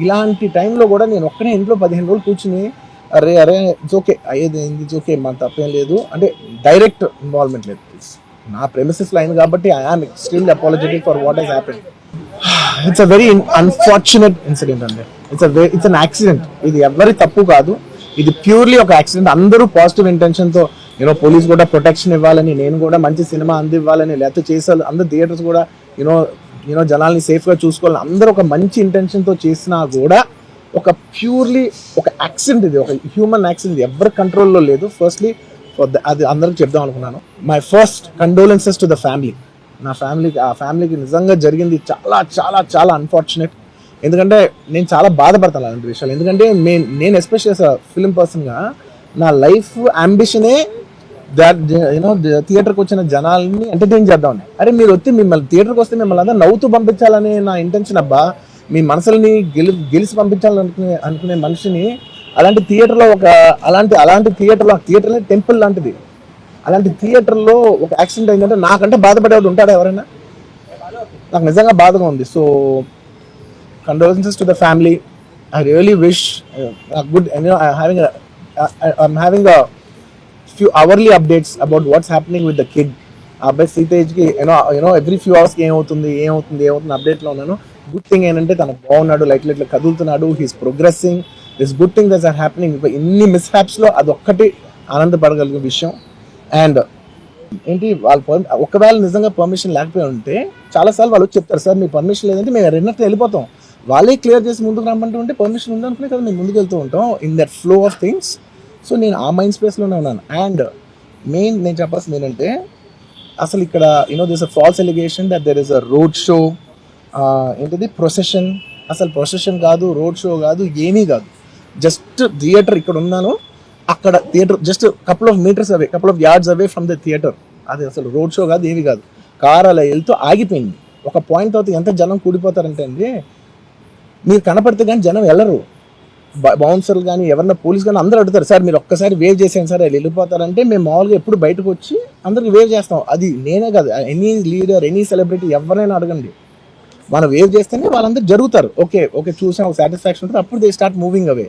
ఇలాంటి టైంలో కూడా నేను ఒక్కనే ఇంట్లో 15 రోజులు కూర్చుని అరే అరే ఇట్స్ ఓకే అయ్యేది ఇట్స్ ఓకే మన తప్పేం లేదు అంటే డైరెక్ట్ ఇన్వాల్వ్మెంట్ లేదు ప్లీజ్. నా ప్రెమిసెస్లో అయింది కాబట్టి I am extremely apologetic for what he's happened. It's a very unfortunate incident అండి. It's an accident. ఇది ఎవరి తప్పు కాదు, ఇది ప్యూర్లీ ఒక యాక్సిడెంట్. అందరూ పాజిటివ్ ఇంటెన్షన్తో పోలీస్ కూడా ప్రొటెక్షన్ ఇవ్వాలని, నేను కూడా మంచి సినిమా అందివ్వాలని, లేకపోతే చేసారు అందరు థియేటర్స్ కూడా జనాల్ని సేఫ్గా చూసుకోవాలని అందరూ ఒక మంచి ఇంటెన్షన్తో చేసినా కూడా ఒక ప్యూర్లీ ఒక యాక్సిడెంట్, ఇది ఒక హ్యూమన్ యాక్సిడెంట్, ఎవరి కంట్రోల్లో లేదు. ఫస్ట్లీ అది అందరికి చెప్దాం అనుకున్నాను. My first condolences to the family. నా ఫ్యామిలీకి నిజంగా జరిగింది చాలా చాలా చాలా అన్ఫార్చునేట్. ఎందుకంటే నేను చాలా బాధపడతాను అలాంటి విషయాలు. ఎందుకంటే నేను ఎస్పెషల్లీ ఫిలిం పర్సన్గా నా లైఫ్ అంబిషనే థియేటర్కి వచ్చిన జనాల్ని ఎంటర్టైన్ చేద్దామని. అరే మీరు వచ్చి మిమ్మల్ని థియేటర్కి వస్తే మిమ్మల్ని అంతా నవ్వుతూ పంపించాలని నా ఇంటెన్షన్ అబ్బా. మీ మనసులని గెలిచి పంపించాలని అనుకునే మనిషిని అలాంటి థియేటర్లో అలాంటి థియేటర్లో టెంపుల్ లాంటిది, అలాంటి థియేటర్లో ఒక యాక్సిడెంట్ అయిందంటే నాకంటే బాధపడేవాడు ఉంటాడా ఎవరైనా? నాకు నిజంగా బాధగా ఉంది. So condolences to the family. I really wish good I'm having a few hourly updates about what's happening with the kid. అబ్బాయి సీతేజ్కి ఎవ్రీ ఫ్యూ అవర్స్కి ఏమవుతుంది అప్డేట్లో ఉన్నాను. గుడ్ థింగ్ ఏంటంటే తను బాగున్నాడు, లైట్ కదులుతున్నాడు, he's progressing. This good thing that's are happening. ఇన్ని మిస్హ్యాప్స్లో అదొక్కటి ఆనందపడగలిగే విషయం. అండ్ ఏంటి వాళ్ళు ఒకవేళ నిజంగా పర్మిషన్ లేకపోయి ఉంటే చాలాసార్లు వాళ్ళు చెప్తారు, సార్ మీ పర్మిషన్ లేదంటే మేము రెండట్లు వెళ్ళిపోతాం. వాళ్ళే క్లియర్ చేసి ముందుకు రమ్మంటూ ఉంటే పర్మిషన్ ఉందనుకునే కదా మేము ముందుకు వెళ్తూ ఉంటాం in that flow of things. So నేను ఆ మైండ్ స్పేస్లోనే ఉన్నాను. అండ్ నేను చెప్పాల్సింది ఏంటంటే అసలు ఇక్కడ this a false allegation that there is a road show, ఏంటిది ప్రొసెషన్. అసలు ప్రొసెషన్ కాదు, రోడ్ షో కాదు, ఏమీ కాదు. జస్ట్ థియేటర్ ఇక్కడ ఉన్నాను, అక్కడ theatre just couple of yards away from the theatre. అది అసలు రోడ్ షో కాదు, ఏమీ కాదు. కార్ అలా వెళ్తూ ఆగిపోయింది. ఒక పాయింట్ తర్వాత ఎంత జనం కూడిపోతారంటే అండి, మీరు కనపడితే కానీ జనం వెళ్ళరు. బౌన్సర్లు కానీ ఎవరన్నా పోలీస్ కానీ అందరూ అడుగుతారు, సార్ మీరు ఒక్కసారి వేవ్ చేసాను సార్ వాళ్ళు వెళ్ళిపోతారంటే మేము మామూలుగా ఎప్పుడు బయటకు వచ్చి అందరికి వేవ్ చేస్తాం. అది నేనే కాదు, ఎనీ లీడర్, ఎనీ సెలబ్రిటీ ఎవరైనా అడగండి, మనం వేవ్ చేస్తేనే వాళ్ళందరూ జరుగుతారు. ఓకే చూసాం, ఒక సాటిస్ఫాక్షన్ ఉంటుంది, అప్పుడు దే స్టార్ట్ మూవింగ్ అవే.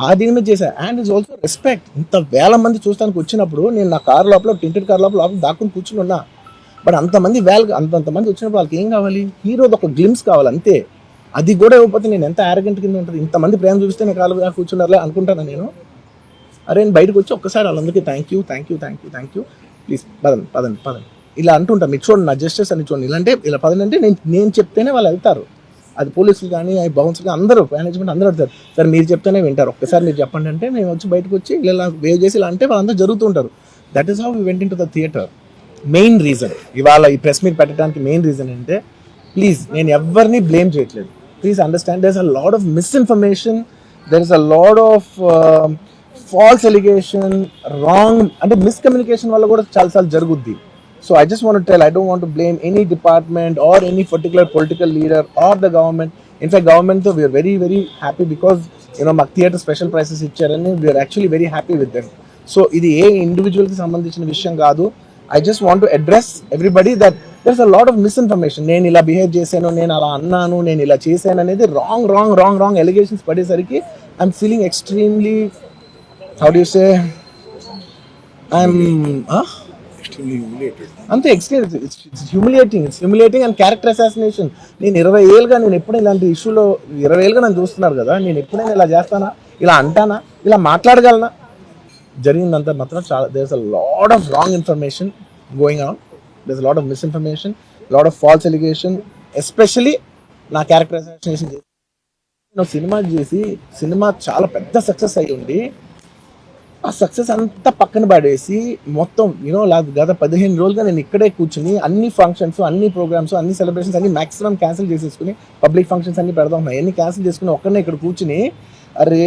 ఆ దీని మీద చేశాను. And it's also respect. ఇంత వేల మంది చూస్తానికి వచ్చినప్పుడు నేను నా కార్ లోపల, టెంటెడ్ కార్ లోపల దాక్కుని కూర్చుని ఉన్నా. బట్ అంతమంది వచ్చినప్పుడు వాళ్ళకి ఏం కావాలి? హీరోది ఒక గ్లిమ్స్ కావాలి అంతే. అది కూడా ఇవ్వకపోతే నేను ఎంత యారగెంట్ కింద ఉంటుంది. ఇంతమంది ప్రేమ చూపిస్తే నేను కాలు కూర్చున్నారులే అనుకుంటాను నేను. అరే నేను బయటకు వచ్చి ఒక్కసారి వాళ్ళందరికీ థ్యాంక్ యూ ప్లీజ్ పదండి ఇలా అంటుంటా. మీరు చూడండి నా జస్టిస్ అని చూడండి. ఇలాంటే ఇలా పదండి అంటే నేను చెప్తేనే వాళ్ళు వెళ్తారు. అది పోలీసులు కానీ బౌన్సర్ కానీ అందరూ మేనేజ్మెంట్ అందరూ అడుగుతారు, సార్ మీరు చెప్తేనే వింటారు, ఒక్కసారి మీరు చెప్పండి అంటే మేము వచ్చి బయటకు వచ్చి ఇలా వేవ్ చేసి ఇలా అంటే వాళ్ళందరూ జరుగుతుంటారు. That is how we went into the theatre. Main reason ఇవాళ ఈ ప్రెస్ మీట్ పెట్టడానికి మెయిన్ రీజన్ అంటే, ప్లీజ్ నేను ఎవరిని బ్లేమ్ చేయట్లేదు. Please understand, there's a lot of misinformation, there's a lot of false allegation, wrong and miscommunication వల్ల కూడా చాలాసార్లు జరుగుద్ది. So I just want to tell, I don't want to blame any department or any particular political leader or the government. In fact, government we are very very happy because మాకు theatre special prices ఇచ్చారని we are actually very happy with them. So ఇది ఏ ఇండివిజువల్కి సంబంధించిన విషయం కాదు. I just want to address everybody that there's a lot of misinformation. నేను ఇలా behave చేశాను, నేను అలా అన్నాను, నేను ఇలా చేశాను అనేది రాంగ్ ఎలిగేషన్స్ పడేసరికి I'm feeling extremely, how do you say, extremely humiliated. అంతే, it's humiliating and character assassination. నేను 20 ఏళ్ళుగా నేను ఎప్పుడైనా ఇలాంటి ఇష్యూలో 20 ఏళ్ళుగా నన్ను చూస్తున్నారు కదా, నేను ఎప్పుడైనా ఇలా చేస్తానా, ఇలా అంటానా, ఇలా మాట్లాడగలనా? జరిగిందంతా మాత్రం చాలా, there's a lot of wrong information going on, there's a lot of misinformation, lot of false allegation, especially నా క్యారెక్టర్ అసాసినేషన్ చేసి సినిమా చాలా పెద్ద సక్సెస్ అయ్యి ఉండి ఆ సక్సెస్ అంతా పక్కన పడేసి మొత్తం గత 15 రోజులుగా నేను ఇక్కడే కూర్చుని అన్ని ఫంక్షన్స్, అన్ని ప్రోగ్రామ్స్, అన్ని సెలబ్రేషన్స్ అన్ని మ్యాక్సిమం క్యాన్సిల్ చేసేసుకుని, పబ్లిక్ ఫంక్షన్స్ అన్ని పెడదాం ఉన్నాయి, అన్ని క్యాన్సిల్ చేసుకుని ఒక్కనే ఇక్కడ కూర్చుని, అరే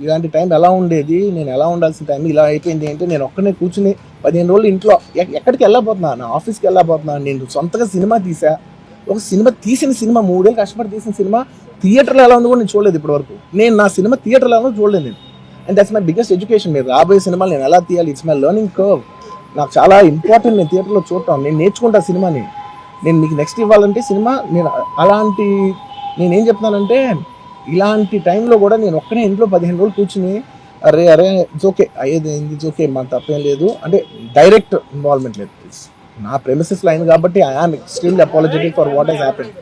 ఇలాంటి టైం ఎలా ఉండేది, నేను ఎలా ఉండాల్సిన టైం ఇలా అయిపోయింది అంటే నేను ఒక్కనే కూర్చుని 15 రోజులు ఇంట్లో ఎక్కడికి వెళ్ళబోతున్నా, నా ఆఫీస్కి వెళ్ళబోతున్నా. నేను సొంతగా సినిమా తీసా, ఒక తీసిన సినిమా 3 ఏళ్ళు కష్టపడి తీసిన సినిమా థియేటర్లో ఎలా ఉందో కూడా నేను చూడలేదు ఇప్పటి వరకు. నేను నా సినిమా థియేటర్లో ఎలా చూడలేదు నేను. And that's my biggest education. మీరు రాబోయే సినిమాలు నేను ఎలా తీయాలి, ఇట్స్ మై లెర్నింగ్ కర్వ్. నాకు చాలా ఇంపార్టెంట్ నేను థియేటర్లో చూడటం. నేను నేర్చుకుంటా సినిమాని. నేను మీకు నెక్స్ట్ ఇవ్వాలంటే సినిమా నేను అలాంటి, నేనేం చెప్తున్నానంటే ఇలాంటి టైంలో కూడా నేను ఒక్కనే ఇంట్లో 15 రోజులు కూర్చుని అరే అరే ఇట్స్ ఓకే అయ్యేది ఇట్స్ ఓకే మన తప్పేం లేదు అంటే డైరెక్ట్ ఇన్వాల్వ్మెంట్ లేదు. నా ప్రెమిసెస్లో అయింది కాబట్టి I am extremely apologetic for what he's happened.